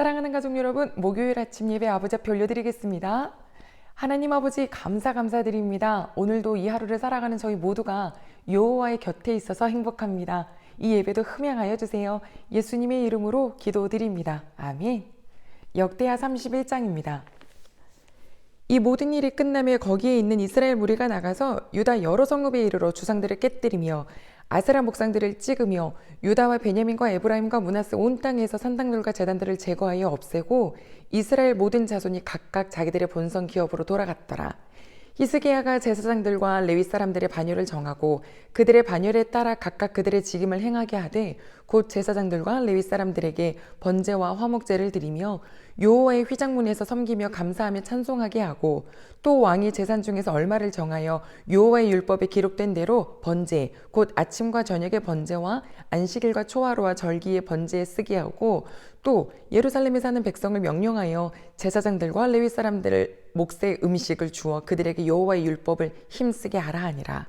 사랑하는 가족 여러분, 목요일 아침 예배 아버지 앞에 올려드리겠습니다. 하나님 아버지 감사드립니다. 오늘도 이 하루를 살아가는 저희 모두가 여호와의 곁에 있어서 행복합니다. 이 예배도 흠양하여 주세요. 예수님의 이름으로 기도드립니다. 아멘. 역대하 31장입니다. 이 모든 일이 끝나며 거기에 있는 이스라엘 무리가 나가서 유다 여러 성읍에 이르러 주상들을 깨뜨리며 아세라 목상들을 찍으며 유다와 베냐민과 에브라임과 므낫세 온 땅에서 산당들과 제단들을 제거하여 없애고 이스라엘 모든 자손이 각각 자기들의 본성 기업으로 돌아갔더라. 히스기야가 제사장들과 레위 사람들의 반열을 정하고 그들의 반열에 따라 각각 그들의 직임을 행하게 하되 곧 제사장들과 레위 사람들에게 번제와 화목제를 드리며 여호와의 휘장문에서 섬기며 감사하며 찬송하게 하고 또 왕이 제산 중에서 얼마를 정하여 여호와의 율법에 기록된 대로 번제 곧 아침과 저녁의 번제와 안식일과 초하루와 절기의 번제에 쓰게 하고 또 예루살렘에 사는 백성을 명령하여 제사장들과 레위 사람들을 몫의 음식을 주어 그들에게 여호와의 율법을 힘쓰게 하라 하니라.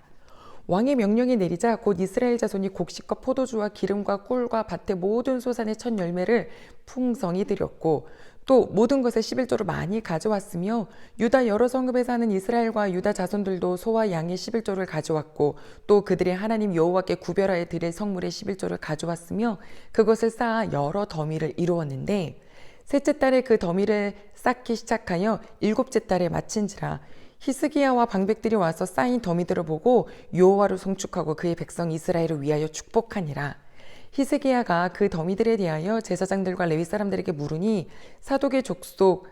왕의 명령이 내리자 곧 이스라엘 자손이 곡식과 포도주와 기름과 꿀과 밭의 모든 소산의 첫 열매를 풍성히 드렸고 또 모든 것에 11조를 많이 가져왔으며 유다 여러 성읍에 사는 이스라엘과 유다 자손들도 소와 양의 11조를 가져왔고 또 그들의 하나님 여호와께 구별하여 드릴 성물의 11조를 가져왔으며 그것을 쌓아 여러 더미를 이루었는데 셋째 달에 그 더미를 쌓기 시작하여 일곱째 달에 마친지라. 히스기야와 방백들이 와서 쌓인 더미들을 보고 여호와를 송축하고 그의 백성 이스라엘을 위하여 축복하니라. 히스기야가 그 더미들에 대하여 제사장들과 레위 사람들에게 물으니 사독의 족속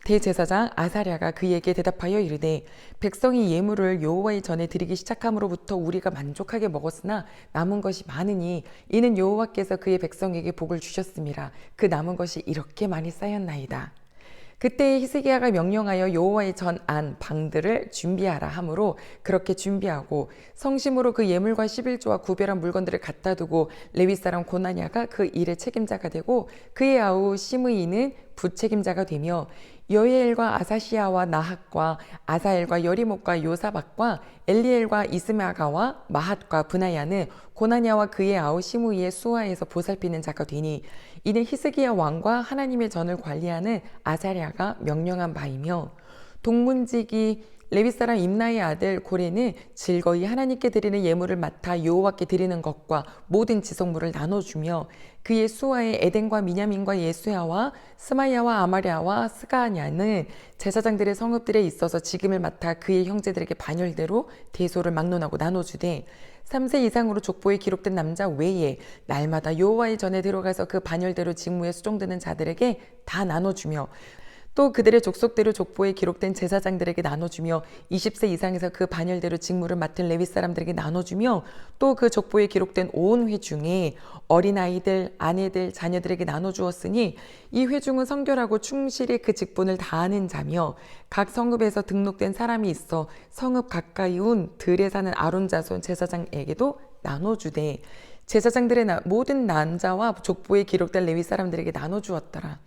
대제사장 아사랴가 그에게 대답하여 이르되 백성이 예물을 여호와의 전에 드리기 시작함으로부터 우리가 만족하게 먹었으나 남은 것이 많으니 이는 여호와께서 그의 백성에게 복을 주셨음이라. 그 남은 것이 이렇게 많이 쌓였나이다. 그때 히스기야가 명령하여 여호와의 전 안 방들을 준비하라 하므로 그렇게 준비하고 성심으로 그 예물과 11조와 구별한 물건들을 갖다 두고 레위 사람 고나냐가 그 일의 책임자가 되고 그의 아우 시므이는 부책임자가 되며 여이엘과 아사시야와 나핫과 아사엘과 여리목과 요사박과 엘리엘과 이스마가와 마핫과 브나야는 고나냐와 그의 아우 시므이의 수하에서 보살피는 자가 되니 이는 히스기야 왕과 하나님의 전을 관리하는 아사랴가 명령한 바이며 동문지기 레위 사람 임나의 아들 고레는 즐거이 하나님께 드리는 예물을 맡아 여호와께 드리는 것과 모든 지속물을 나눠주며 그의 수하의 에덴과 미냐민과 예수야와 스마야와 아마랴와 스가냐는 제사장들의 성읍들에 있어서 직임을 맡아 그의 형제들에게 반열대로 대소를 막론하고 나눠주되 3세 이상으로 족보에 기록된 남자 외에 날마다 여호와의 전에 들어가서 그 반열대로 직무에 수종드는 자들에게 다 나눠주며 또 그들의 족속대로 족보에 기록된 제사장들에게 나눠주며 20세 이상에서 그 반열대로 직무를 맡은 레위 사람들에게 나눠주며 또 그 족보에 기록된 온 회중에 어린아이들, 아내들, 자녀들에게 나눠주었으니 이 회중은 성결하고 충실히 그 직분을 다하는 자며 각 성읍에서 등록된 사람이 있어 성읍 가까이 온 들에 사는 아론 자손 제사장에게도 나눠주되 제사장들의 모든 남자와 족보에 기록된 레위 사람들에게 나눠주었더라.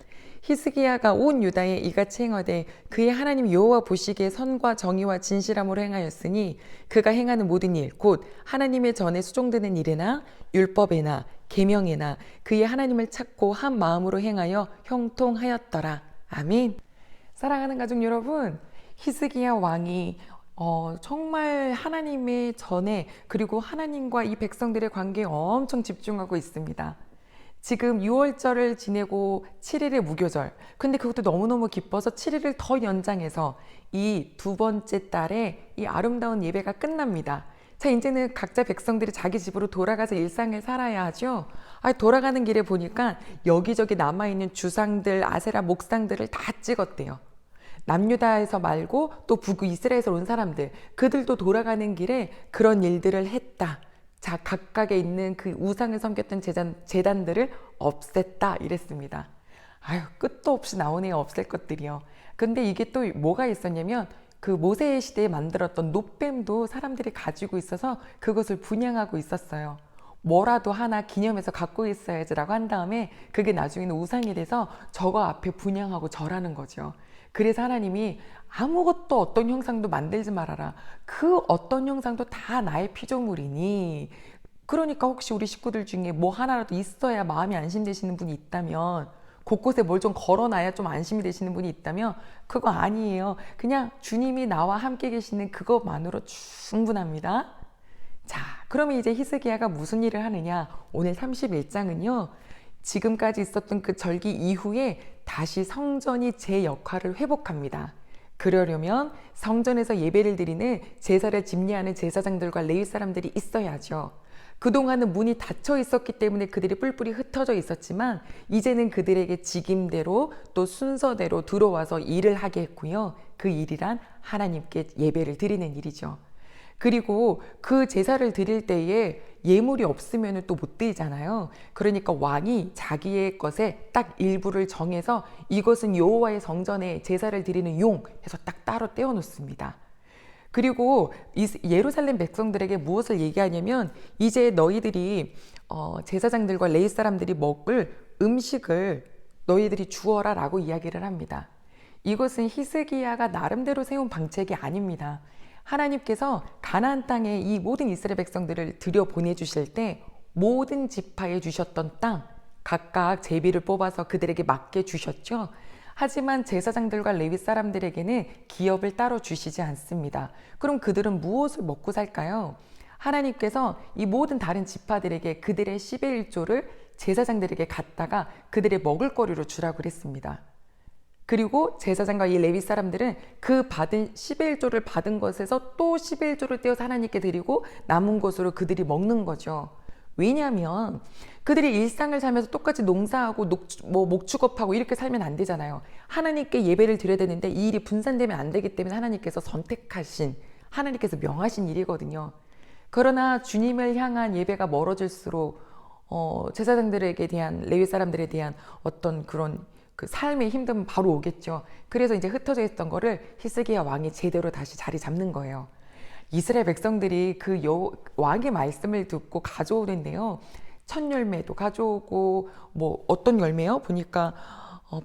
히스기야가 온 유다에 이같이 행하되 그의 하나님 여호와 보시기에 선과 정의와 진실함으로 행하였으니 그가 행하는 모든 일 곧 하나님의 전에 수종드는 일에나 율법에나 계명에나 그의 하나님을 찾고 한 마음으로 행하여 형통하였더라. 아멘. 사랑하는 가족 여러분, 히스기야 왕이 정말 하나님의 전에 그리고 하나님과 이 백성들의 관계에 엄청 집중하고 있습니다. 지금 6월절을 지내고 7일의 무교절. 근데 그것도 너무너무 기뻐서 7일을 더 연장해서 이 두 번째 달에 이 아름다운 예배가 끝납니다. 자, 이제는 각자 백성들이 자기 집으로 돌아가서 일상을 살아야 하죠. 돌아가는 길에 보니까 여기저기 남아있는 주상들, 아세라 목상들을 다 찍었대요. 남유다에서 말고 또 북 이스라엘에서 온 사람들, 그들도 돌아가는 길에 그런 일들을 했다. 자, 각각에 있는 그 우상을 섬겼던 제단들을 없앴다 이랬습니다. 끝도 없이 나오네요. 없앨 것들이요. 근데 이게 또 뭐가 있었냐면 그 모세의 시대에 만들었던 놋뱀도 사람들이 가지고 있어서 그것을 분양하고 있었어요. 뭐라도 하나 기념해서 갖고 있어야지라고 한 다음에 그게 나중에는 우상이 돼서 저거 앞에 분양하고 절하는 거죠. 그래서 하나님이 아무것도 어떤 형상도 만들지 말아라. 그 어떤 형상도 다 나의 피조물이니. 그러니까 혹시 우리 식구들 중에 뭐 하나라도 있어야 마음이 안심되시는 분이 있다면 곳곳에 뭘 좀 걸어놔야 좀 안심이 되시는 분이 있다면 그거 아니에요. 그냥 주님이 나와 함께 계시는 그것만으로 충분합니다. 자, 그러면 이제 히스기야가 무슨 일을 하느냐? 오늘 31장은요. 지금까지 있었던 그 절기 이후에 다시 성전이 제 역할을 회복합니다. 그러려면 성전에서 예배를 드리는 제사를 집례하는 제사장들과 레위 사람들이 있어야죠. 그동안은 문이 닫혀 있었기 때문에 그들이 뿔뿔이 흩어져 있었지만 이제는 그들에게 직임대로 또 순서대로 들어와서 일을 하게 했고요. 그 일이란 하나님께 예배를 드리는 일이죠. 그리고 그 제사를 드릴 때에 예물이 없으면 또 못 드리잖아요. 그러니까 왕이 자기의 것에 딱 일부를 정해서 이것은 여호와의 성전에 제사를 드리는 용 해서 딱 따로 떼어 놓습니다. 그리고 예루살렘 백성들에게 무엇을 얘기하냐면 이제 너희들이 제사장들과 레위 사람들이 먹을 음식을 너희들이 주어라 라고 이야기를 합니다. 이것은 히스기야가 나름대로 세운 방책이 아닙니다. 하나님께서 가나안 땅에 이 모든 이스라엘 백성들을 들여 보내주실 때 모든 지파에 주셨던 땅 각각 제비를 뽑아서 그들에게 맡겨 주셨죠. 하지만 제사장들과 레위 사람들에게는 기업을 따로 주시지 않습니다. 그럼 그들은 무엇을 먹고 살까요? 하나님께서 이 모든 다른 지파들에게 그들의 10의 1조를 제사장들에게 갖다가 그들의 먹을거리로 주라고 그랬습니다. 그리고 제사장과 이 레위 사람들은 그 받은 10의 1조를 받은 것에서 또 10의 1조를 떼어서 하나님께 드리고 남은 것으로 그들이 먹는 거죠. 왜냐하면 그들이 일상을 살면서 똑같이 농사하고 목축업하고 이렇게 살면 안 되잖아요. 하나님께 예배를 드려야 되는데 이 일이 분산되면 안 되기 때문에 하나님께서 선택하신, 하나님께서 명하신 일이거든요. 그러나 주님을 향한 예배가 멀어질수록 제사장들에게 대한, 레위 사람들에 대한 어떤 그런 그 삶의 힘듦은 바로 오겠죠. 그래서 이제 흩어져 있던 거를 히스기야 왕이 제대로 다시 자리 잡는 거예요. 이스라엘 백성들이 그 왕의 말씀을 듣고 가져오는데요. 첫 열매도 가져오고 뭐 어떤 열매요? 보니까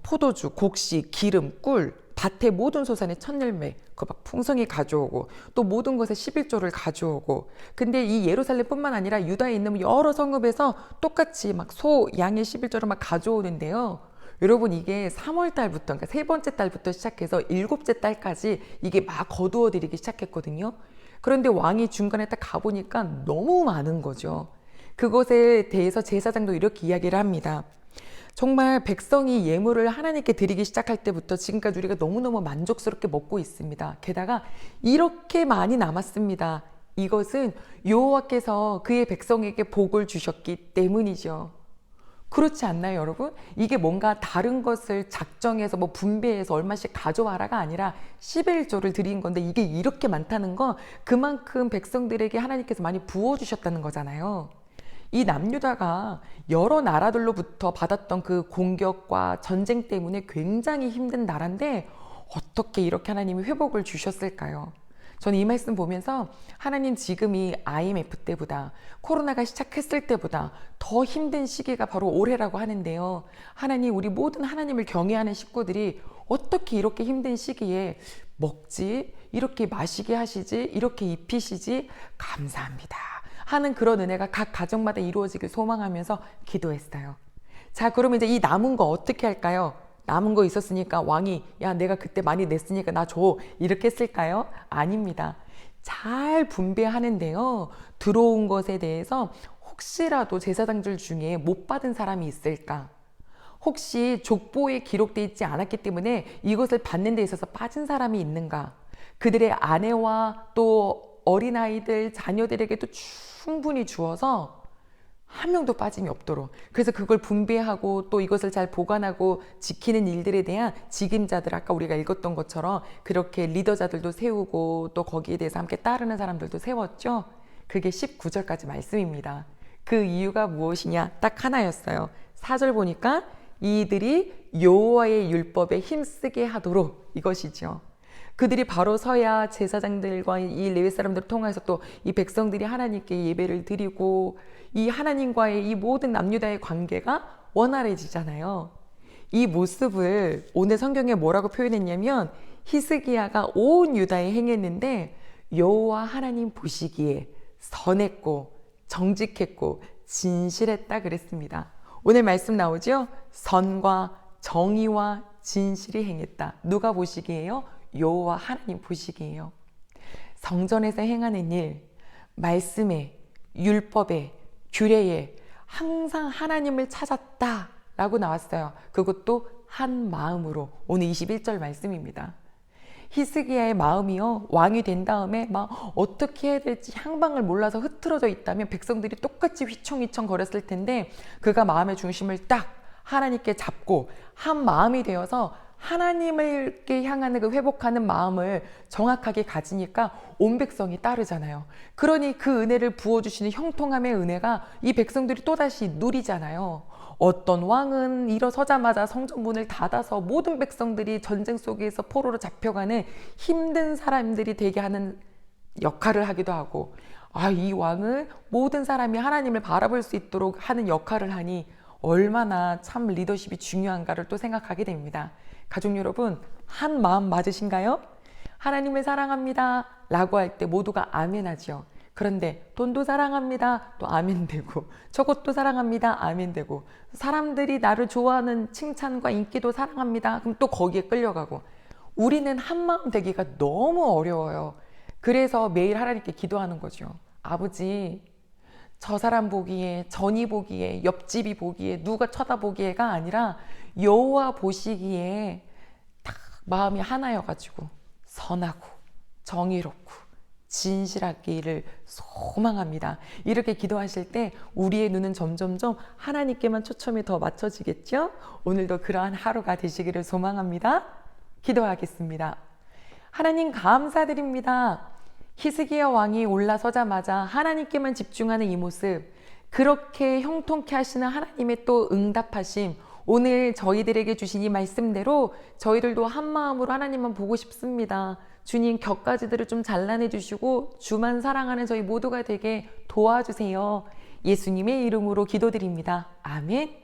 포도주, 곡식, 기름, 꿀, 밭의 모든 소산의 첫 열매 그 막 풍성히 가져오고 또 모든 것에 11조를 가져오고 근데 이 예루살렘뿐만 아니라 유다에 있는 여러 성읍에서 똑같이 막 소, 양의 11조를 막 가져오는데요. 여러분 이게 3월 달부터 그러니까 세 번째 달부터 시작해서 일곱째 달까지 이게 막 거두어 들이기 시작했거든요. 그런데 왕이 중간에 딱 가보니까 너무 많은 거죠. 그것에 대해서 제사장도 이렇게 이야기를 합니다. 정말 백성이 예물을 하나님께 드리기 시작할 때부터 지금까지 우리가 너무너무 만족스럽게 먹고 있습니다. 게다가 이렇게 많이 남았습니다. 이것은 여호와께서 그의 백성에게 복을 주셨기 때문이죠. 그렇지 않나요, 여러분? 이게 뭔가 다른 것을 작정해서 뭐 분배해서 얼마씩 가져와라가 아니라 11조를 드린 건데 이게 이렇게 많다는 건 그만큼 백성들에게 하나님께서 많이 부어주셨다는 거잖아요. 이 남유다가 여러 나라들로부터 받았던 그 공격과 전쟁 때문에 굉장히 힘든 나라인데 어떻게 이렇게 하나님이 회복을 주셨을까요? 저는 이 말씀 보면서 하나님 지금이 IMF 때보다 코로나가 시작했을 때보다 더 힘든 시기가 바로 올해라고 하는데요. 하나님 우리 모든 하나님을 경외하는 식구들이 어떻게 이렇게 힘든 시기에 먹지? 이렇게 마시게 하시지? 이렇게 입히시지? 감사합니다. 하는 그런 은혜가 각 가정마다 이루어지길 소망하면서 기도했어요. 자, 그러면 이제 이 남은 거 어떻게 할까요? 남은 거 있었으니까 왕이 야 내가 그때 많이 냈으니까 나 줘 이렇게 했을까요? 아닙니다. 잘 분배하는데요. 들어온 것에 대해서 혹시라도 제사장들 중에 못 받은 사람이 있을까? 혹시 족보에 기록되어 있지 않았기 때문에 이것을 받는 데 있어서 빠진 사람이 있는가? 그들의 아내와 또 어린아이들, 자녀들에게도 충분히 주어서 한 명도 빠짐이 없도록 그래서 그걸 분배하고 또 이것을 잘 보관하고 지키는 일들에 대한 직임자들 아까 우리가 읽었던 것처럼 그렇게 리더자들도 세우고 또 거기에 대해서 함께 따르는 사람들도 세웠죠. 그게 19절까지 말씀입니다. 그 이유가 무엇이냐 딱 하나였어요. 4절 보니까 이들이 여호와의 율법에 힘쓰게 하도록 이것이죠. 그들이 바로 서야 제사장들과 이 레위 사람들을 통해서 또 이 백성들이 하나님께 예배를 드리고 이 하나님과의 이 모든 남유다의 관계가 원활해지잖아요. 이 모습을 오늘 성경에 뭐라고 표현했냐면 히스기야가 온 유다에 행했는데 여호와 하나님 보시기에 선했고 정직했고 진실했다 그랬습니다. 오늘 말씀 나오죠? 선과 정의와 진실이 행했다. 누가 보시기에요? 여호와 하나님 보시기에요. 성전에서 행하는 일, 말씀에, 율법에, 규례에 항상 하나님을 찾았다라고 나왔어요. 그것도 한 마음으로. 오늘 21절 말씀입니다. 히스기야의 마음이요, 왕이 된 다음에 막 어떻게 해야 될지 향방을 몰라서 흐트러져 있다면 백성들이 똑같이 휘청휘청 거렸을 텐데, 그가 마음의 중심을 딱 하나님께 잡고 한 마음이 되어서 하나님을께 향하는 그 회복하는 마음을 정확하게 가지니까 온 백성이 따르잖아요. 그러니 그 은혜를 부어주시는 형통함의 은혜가 이 백성들이 또다시 누리잖아요. 어떤 왕은 일어서자마자 성전문을 닫아서 모든 백성들이 전쟁 속에서 포로로 잡혀가는 힘든 사람들이 되게 하는 역할을 하기도 하고, 이 왕은 모든 사람이 하나님을 바라볼 수 있도록 하는 역할을 하니 얼마나 참 리더십이 중요한가를 또 생각하게 됩니다. 가족 여러분, 한 마음 맞으신가요? 하나님을 사랑합니다 라고 할 때 모두가 아멘 하죠. 그런데 돈도 사랑합니다 또 아멘 되고, 저것도 사랑합니다 아멘 되고, 사람들이 나를 좋아하는 칭찬과 인기도 사랑합니다 그럼 또 거기에 끌려가고, 우리는 한 마음 되기가 너무 어려워요. 그래서 매일 하나님께 기도하는 거죠. 아버지, 저 사람 보기에, 전이 보기에, 옆집이 보기에, 누가 쳐다보기에가 아니라 여호와 보시기에 딱 마음이 하나여가지고 선하고 정의롭고 진실하기를 소망합니다. 이렇게 기도하실 때 우리의 눈은 점점점 하나님께만 초점이 더 맞춰지겠죠? 오늘도 그러한 하루가 되시기를 소망합니다. 기도하겠습니다. 하나님 감사드립니다. 히스기야 왕이 올라서자마자 하나님께만 집중하는 이 모습, 그렇게 형통케 하시는 하나님의 또 응답하심, 오늘 저희들에게 주신 이 말씀대로 저희들도 한 마음으로 하나님만 보고 싶습니다. 주님, 격가지들을 좀 잘라내 주시고 주만 사랑하는 저희 모두가 되게 도와주세요. 예수님의 이름으로 기도드립니다. 아멘.